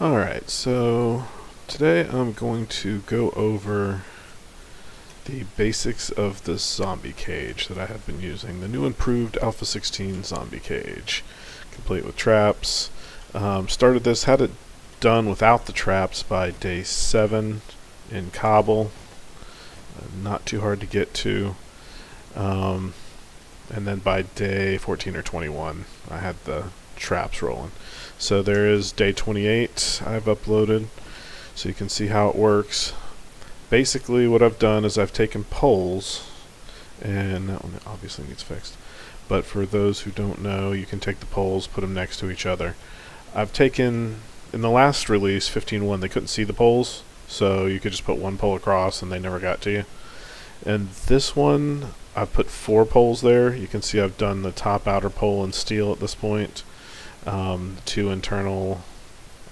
Alright, so today I'm going to go over the basics of the zombie cage that I have been using. The new improved Alpha 16 zombie cage, complete with traps. Started this, had it done without the traps by day 7 in Kabul. Not too hard to get to. And then by day 14 or 21, I had the traps rolling. So there is day 28 I've uploaded, so you can see how it works. Basically what I've done is I've taken poles, and that one obviously needs fixed, but for those who don't know, you can take the poles, put them next to each other. I've taken, in the last release, 15.1, they couldn't see the poles, so you could just put one pole across and they never got to you. And this one, I've put 4 poles there. You can see I've done the top outer pole in steel at this point. 2 internal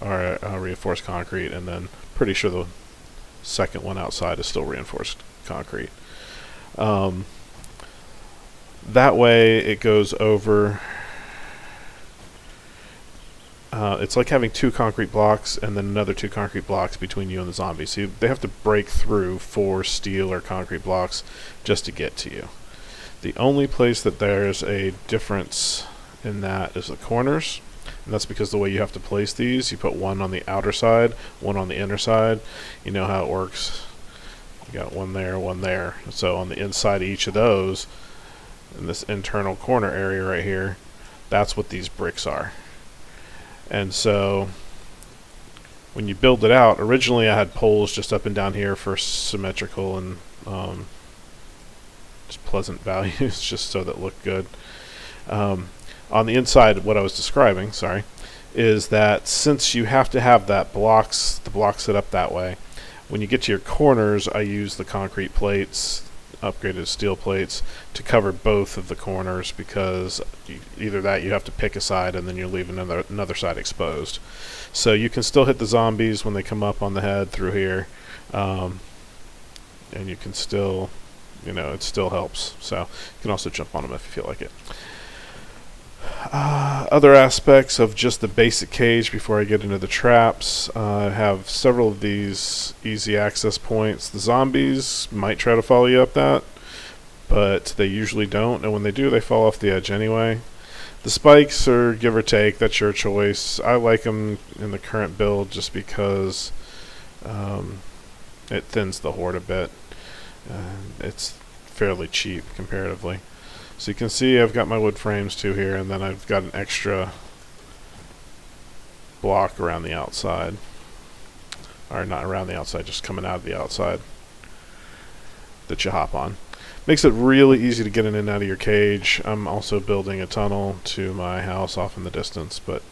are reinforced concrete, and then pretty sure the second one outside is still reinforced concrete. That way it goes over. It's like having 2 concrete blocks and then another 2 concrete blocks between you and the zombies. So they have to break through 4 steel or concrete blocks just to get to you. The only place that there's a difference in that is the corners, and that's because the way you have to place these, you put one on the outer side, one on the inner side. You know how it works. You got one there, one there. So on the inside of each of those, in this internal corner area right here, that's what these bricks are. And so when you build it out, originally I had poles just up and down here for symmetrical and just pleasant values, just so that it looked good. On the inside, what I was describing, is that since you have to have the block set up that way, when you get to your corners, I use the concrete plates, upgraded steel plates, to cover both of the corners, because either that you have to pick a side and then you're leaving another side exposed. So you can still hit the zombies when they come up on the head through here, and you can still, it still helps. So you can also jump on them if you feel like it. Other aspects of just the basic cage before I get into the traps. I have several of these easy access points. The zombies might try to follow you up that, but they usually don't, and when they do, they fall off the edge anyway. The spikes are give or take, that's your choice. I like them in the current build just because it thins the horde a bit. It's fairly cheap comparatively. So you can see I've got my wood frames too here, and then I've got an extra block around the outside. Or not around the outside, just coming out of the outside that you hop on. Makes it really easy to get in and out of your cage. I'm also building a tunnel to my house off in the distance, but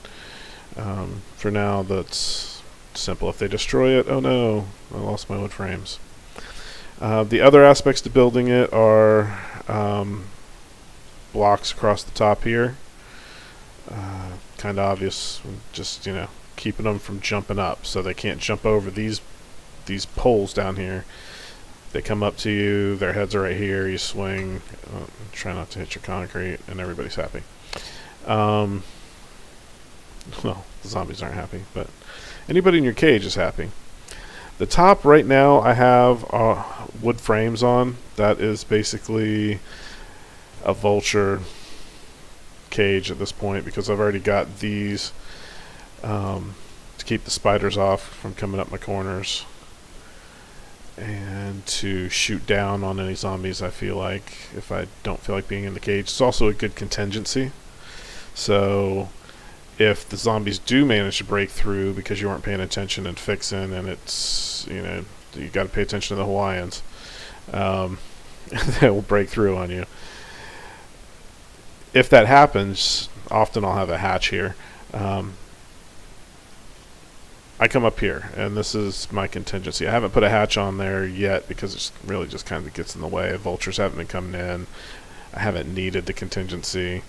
for now that's simple. If they destroy it, oh no, I lost my wood frames. The other aspects to building it are blocks across the top here. Kind of obvious, just keeping them from jumping up, so they can't jump over these poles down here. They come up to you, their heads are right here, you swing, try not to hit your concrete, and everybody's happy. Well, the zombies aren't happy, but anybody in your cage is happy. The top right now I have wood frames on. That is basically a vulture cage at this point, because I've already got these to keep the spiders off from coming up my corners and to shoot down on any zombies I feel like, if I don't feel like being in the cage. It's also a good contingency, so if the zombies do manage to break through because you weren't paying attention and fixing, and it's you got to pay attention to the Hawaiians, they will break through on you. If that happens, often I'll have a hatch here. I come up here, and this is my contingency. I haven't put a hatch on there yet because it really just kind of gets in the way. Vultures haven't been coming in. I haven't needed the contingency.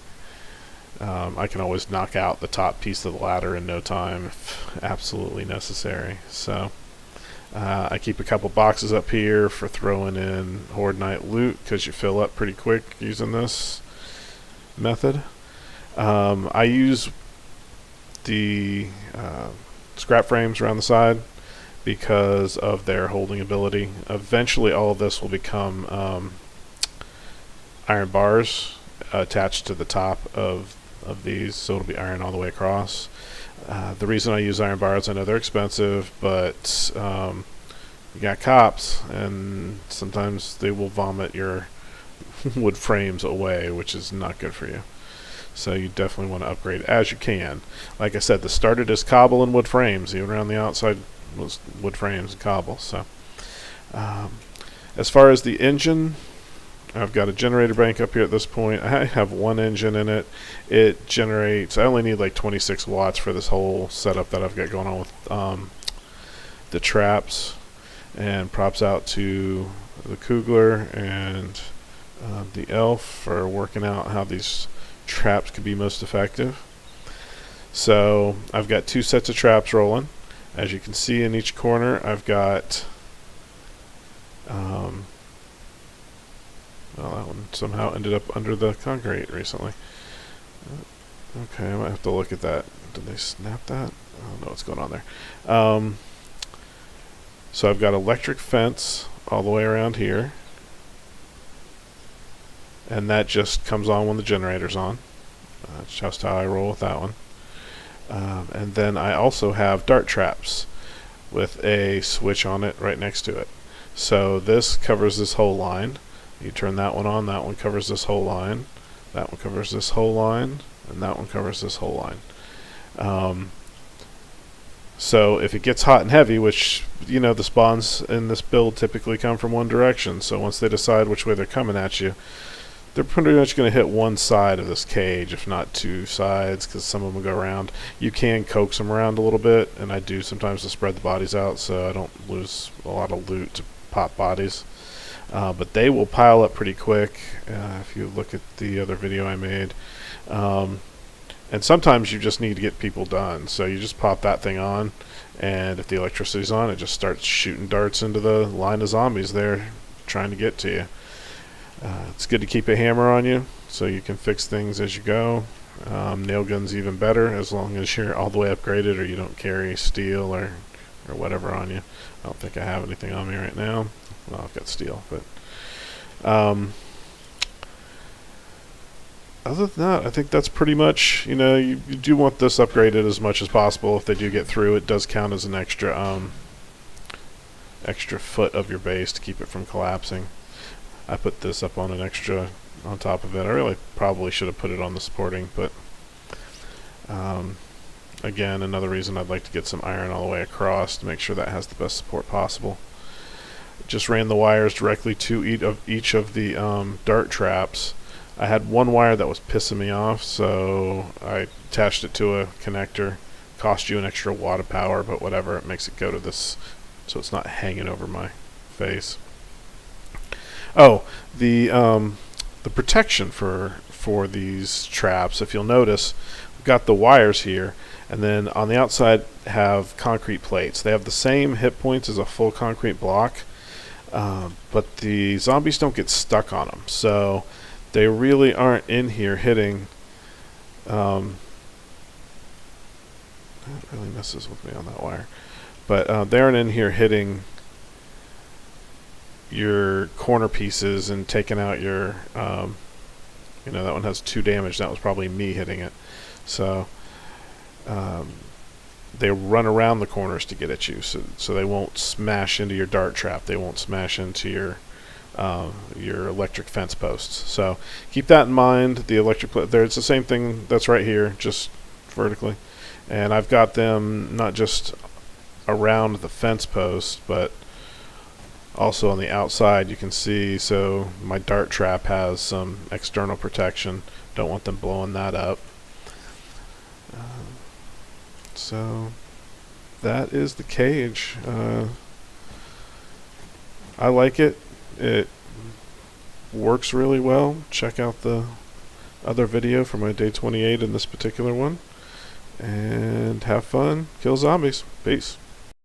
I can always knock out the top piece of the ladder in no time if absolutely necessary. So I keep a couple boxes up here for throwing in Horde Night loot, because you fill up pretty quick using this method. I use the scrap frames around the side because of their holding ability. Eventually all of this will become iron bars attached to the top of these, so it'll be iron all the way across. The reason I use iron bars, I know they're expensive, but you got cops, and sometimes they will vomit your wood frames away, which is not good for you. So you definitely want to upgrade as you can. Like I said, this started as cobble and wood frames. Even around the outside was wood frames and cobble. So as far as the engine, I've got a generator bank up here at this point. I have one engine in it. It generates, I only need like 26 watts for this whole setup that I've got going on with the traps, and props out to the Kugler and the Elf for working out how these traps could be most effective. So I've got 2 sets of traps rolling. As you can see in each corner, I've got well, that one somehow ended up under the concrete recently. Okay, I might have to look at that. Did they snap that? I don't know what's going on there. So I've got electric fence all the way around here, and that just comes on when the generator's on. That's just how I roll with that one. And then I also have dart traps with a switch on it right next to it. So this covers this whole line. You turn that one on, that one covers this whole line, that one covers this whole line, and that one covers this whole line. So if it gets hot and heavy, which, you know, the spawns in this build typically come from one direction, so once they decide which way they're coming at you, they're pretty much going to hit one side of this cage, if not 2 sides, because some of them go around. You can coax them around a little bit, and I do sometimes to spread the bodies out so I don't lose a lot of loot to pop bodies. But they will pile up pretty quick if you look at the other video I made. And sometimes you just need to get people done. So you just pop that thing on, and if the electricity's on, it just starts shooting darts into the line of zombies there trying to get to you. It's good to keep a hammer on you so you can fix things as you go. Nail gun's even better as long as you're all the way upgraded or you don't carry steel or whatever on you. I don't think I have anything on me right now. Well, I've got steel, but other than that, I think that's pretty much, you know, you do want this upgraded as much as possible. If they do get through, it does count as an extra foot of your base to keep it from collapsing. I put this up on an extra on top of it. I really probably should have put it on the supporting, but again, another reason I'd like to get some iron all the way across to make sure that has the best support possible. Just ran the wires directly to each of the dart traps. I had one wire that was pissing me off, so I attached it to a connector. Cost you an extra watt of power, but whatever, it makes it go to this so it's not hanging over my face. Oh, the protection for these traps, if you'll notice, we've got the wires here, and then on the outside have concrete plates. They have the same hit points as a full concrete block, but the zombies don't get stuck on them, so they really aren't in here hitting. That really messes with me on that wire, but they aren't in here hitting your corner pieces and taking out your you know, that one has 2 damage. That was probably me hitting it. So they run around the corners to get at you, so they won't smash into your dart trap. They won't smash into your electric fence posts. So keep that in mind. The electric there, it's the same thing that's right here, just vertically. And I've got them not just around the fence post, but also on the outside. You can see, so my dart trap has some external protection. Don't want them blowing that up. So that is the cage. I like it. It works really well. Check out the other video for my day 28 in this particular one. And have fun. Kill zombies. Peace.